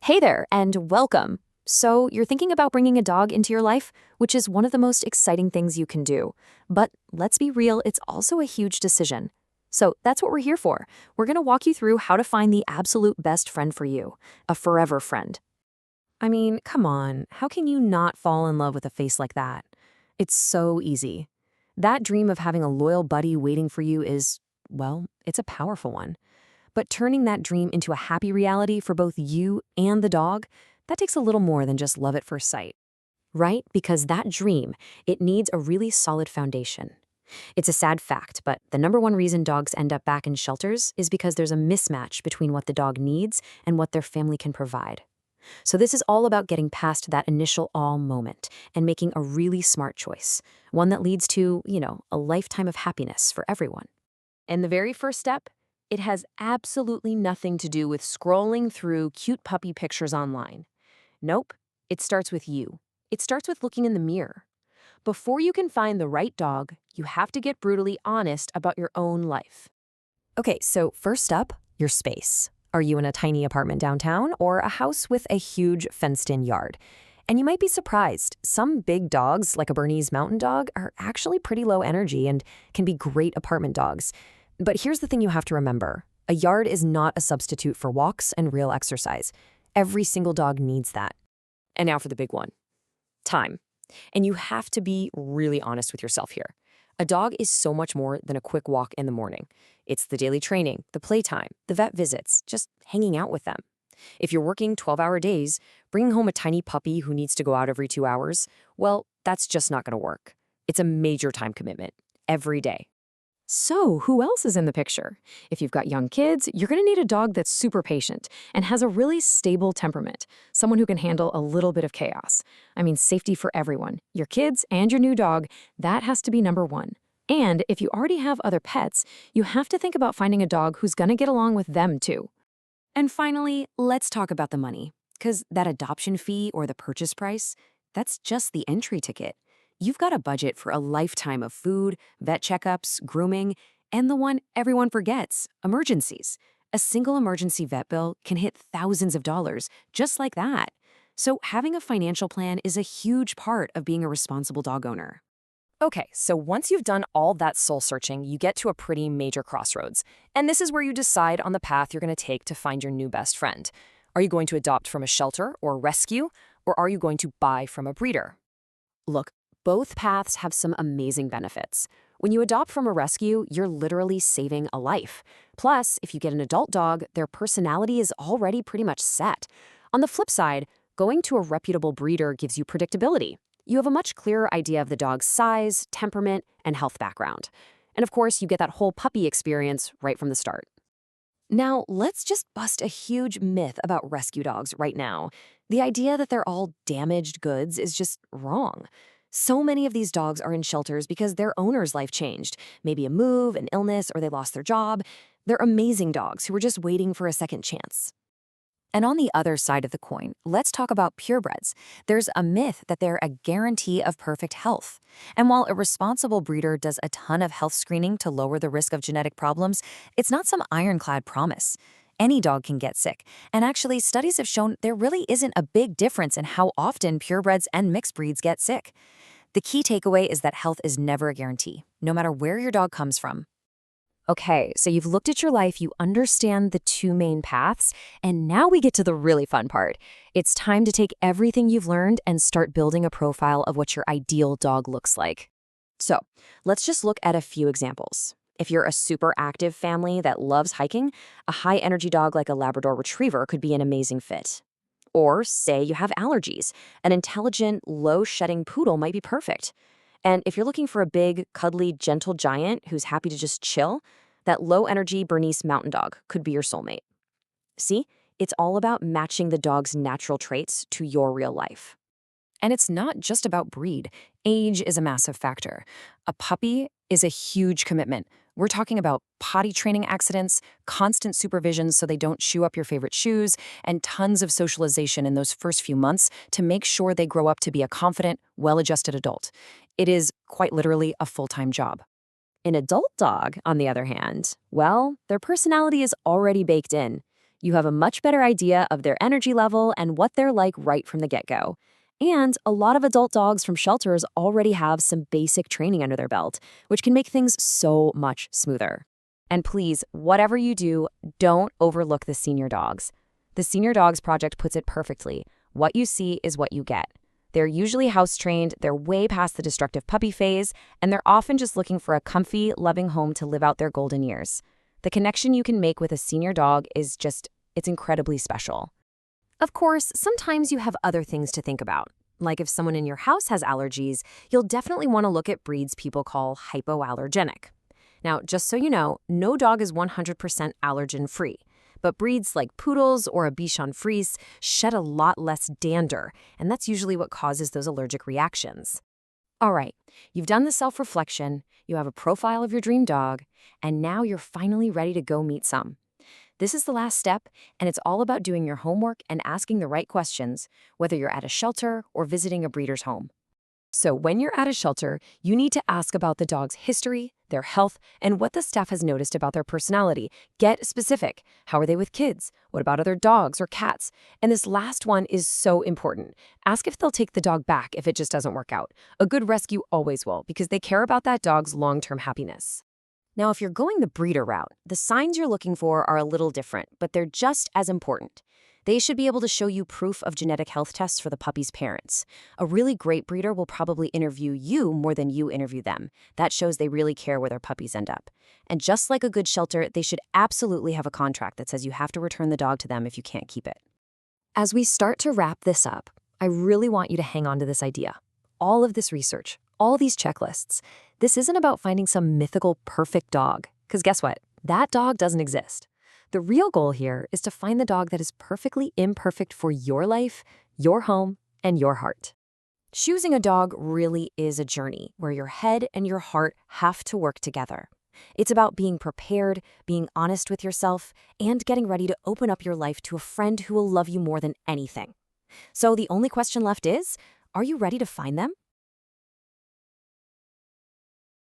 Hey there, and welcome. So, you're thinking about bringing a dog into your life, which is one of the most exciting things you can do. But let's be real, it's also a huge decision. So, that's what we're here for. We're going to walk you through how to find the absolute best friend for you, a forever friend. I mean, come on, how can you not fall in love with a face like that? It's so easy. That dream of having a loyal buddy waiting for you is, well, it's a powerful one. But turning that dream into a happy reality for both you and the dog, that takes a little more than just love at first sight, right? Because that dream, it needs a really solid foundation. It's a sad fact, but the number one reason dogs end up back in shelters is because there's a mismatch between what the dog needs and what their family can provide. So this is all about getting past that initial awe moment and making a really smart choice, one that leads to, a lifetime of happiness for everyone. And the very first step, it has absolutely nothing to do with scrolling through cute puppy pictures online. Nope, it starts with you. It starts with looking in the mirror. Before you can find the right dog, you have to get brutally honest about your own life. Okay, so first up, your space. Are you in a tiny apartment downtown or a house with a huge fenced-in yard? And you might be surprised, some big dogs, like a Bernese Mountain Dog, are actually pretty low energy and can be great apartment dogs. But here's the thing you have to remember. A yard is not a substitute for walks and real exercise. Every single dog needs that. And now for the big one. Time. And you have to be really honest with yourself here. A dog is so much more than a quick walk in the morning. It's the daily training, the playtime, the vet visits, just hanging out with them. If you're working 12-hour days, bringing home a tiny puppy who needs to go out every 2 hours, well, that's just not going to work. It's a major time commitment, every day. So, who else is in the picture? If you've got young kids, you're going to need a dog that's super patient and has a really stable temperament, someone who can handle a little bit of chaos. I mean, safety for everyone, your kids and your new dog, that has to be number one. And if you already have other pets, you have to think about finding a dog who's going to get along with them too. And finally, let's talk about the money, because that adoption fee or the purchase price, that's just the entry ticket. You've got a budget for a lifetime of food, vet checkups, grooming, and the one everyone forgets, emergencies. A single emergency vet bill can hit thousands of dollars, just like that. So having a financial plan is a huge part of being a responsible dog owner. Okay, so once you've done all that soul searching, you get to a pretty major crossroads. And this is where you decide on the path you're going to take to find your new best friend. Are you going to adopt from a shelter or rescue, or are you going to buy from a breeder? Look, both paths have some amazing benefits. When you adopt from a rescue, you're literally saving a life. Plus, if you get an adult dog, their personality is already pretty much set. On the flip side, going to a reputable breeder gives you predictability. You have a much clearer idea of the dog's size, temperament, and health background. And of course, you get that whole puppy experience right from the start. Now, let's just bust a huge myth about rescue dogs right now. The idea that they're all damaged goods is just wrong. So many of these dogs are in shelters because their owner's life changed. Maybe a move, an illness, or they lost their job. They're amazing dogs who are just waiting for a second chance. And on the other side of the coin, let's talk about purebreds. There's a myth that they're a guarantee of perfect health. And while a responsible breeder does a ton of health screening to lower the risk of genetic problems, it's not some ironclad promise. Any dog can get sick. And actually, studies have shown there really isn't a big difference in how often purebreds and mixed breeds get sick. The key takeaway is that health is never a guarantee, no matter where your dog comes from. Okay, so you've looked at your life, you understand the two main paths, and now we get to the really fun part. It's time to take everything you've learned and start building a profile of what your ideal dog looks like. So, let's just look at a few examples. If you're a super active family that loves hiking, a high-energy dog like a Labrador Retriever could be an amazing fit. Or say you have allergies, an intelligent, low-shedding poodle might be perfect. And if you're looking for a big, cuddly, gentle giant who's happy to just chill, that low-energy Bernese Mountain Dog could be your soulmate. See, it's all about matching the dog's natural traits to your real life. And it's not just about breed. Age is a massive factor. A puppy is a huge commitment. We're talking about potty training accidents, constant supervision so they don't chew up your favorite shoes, and tons of socialization in those first few months to make sure they grow up to be a confident, well-adjusted adult. It is quite literally a full-time job. An adult dog, on the other hand, well, their personality is already baked in. You have a much better idea of their energy level and what they're like right from the get-go. And a lot of adult dogs from shelters already have some basic training under their belt, which can make things so much smoother. And please, whatever you do, don't overlook the senior dogs. The Senior Dogs Project puts it perfectly. What you see is what you get. They're usually house-trained, they're way past the destructive puppy phase, and they're often just looking for a comfy, loving home to live out their golden years. The connection you can make with a senior dog is it's incredibly special. Of course, sometimes you have other things to think about. Like if someone in your house has allergies, you'll definitely want to look at breeds people call hypoallergenic. Now, just so you know, no dog is 100% allergen-free. But breeds like Poodles or a Bichon Frise shed a lot less dander, and that's usually what causes those allergic reactions. All right, you've done the self-reflection, you have a profile of your dream dog, and now you're finally ready to go meet some. This is the last step, and it's all about doing your homework and asking the right questions, whether you're at a shelter or visiting a breeder's home. So when you're at a shelter, you need to ask about the dog's history, their health, and what the staff has noticed about their personality. Get specific. How are they with kids? What about other dogs or cats? And this last one is so important. Ask if they'll take the dog back if it just doesn't work out. A good rescue always will, because they care about that dog's long-term happiness. Now, if you're going the breeder route, the signs you're looking for are a little different, but they're just as important. They should be able to show you proof of genetic health tests for the puppy's parents. A really great breeder will probably interview you more than you interview them. That shows they really care where their puppies end up. And just like a good shelter, they should absolutely have a contract that says you have to return the dog to them if you can't keep it. As we start to wrap this up, I really want you to hang on to this idea. All of this research, all these checklists, this isn't about finding some mythical perfect dog. Because guess what? That dog doesn't exist. The real goal here is to find the dog that is perfectly imperfect for your life, your home, and your heart. Choosing a dog really is a journey where your head and your heart have to work together. It's about being prepared, being honest with yourself, and getting ready to open up your life to a friend who will love you more than anything. So the only question left is, are you ready to find them?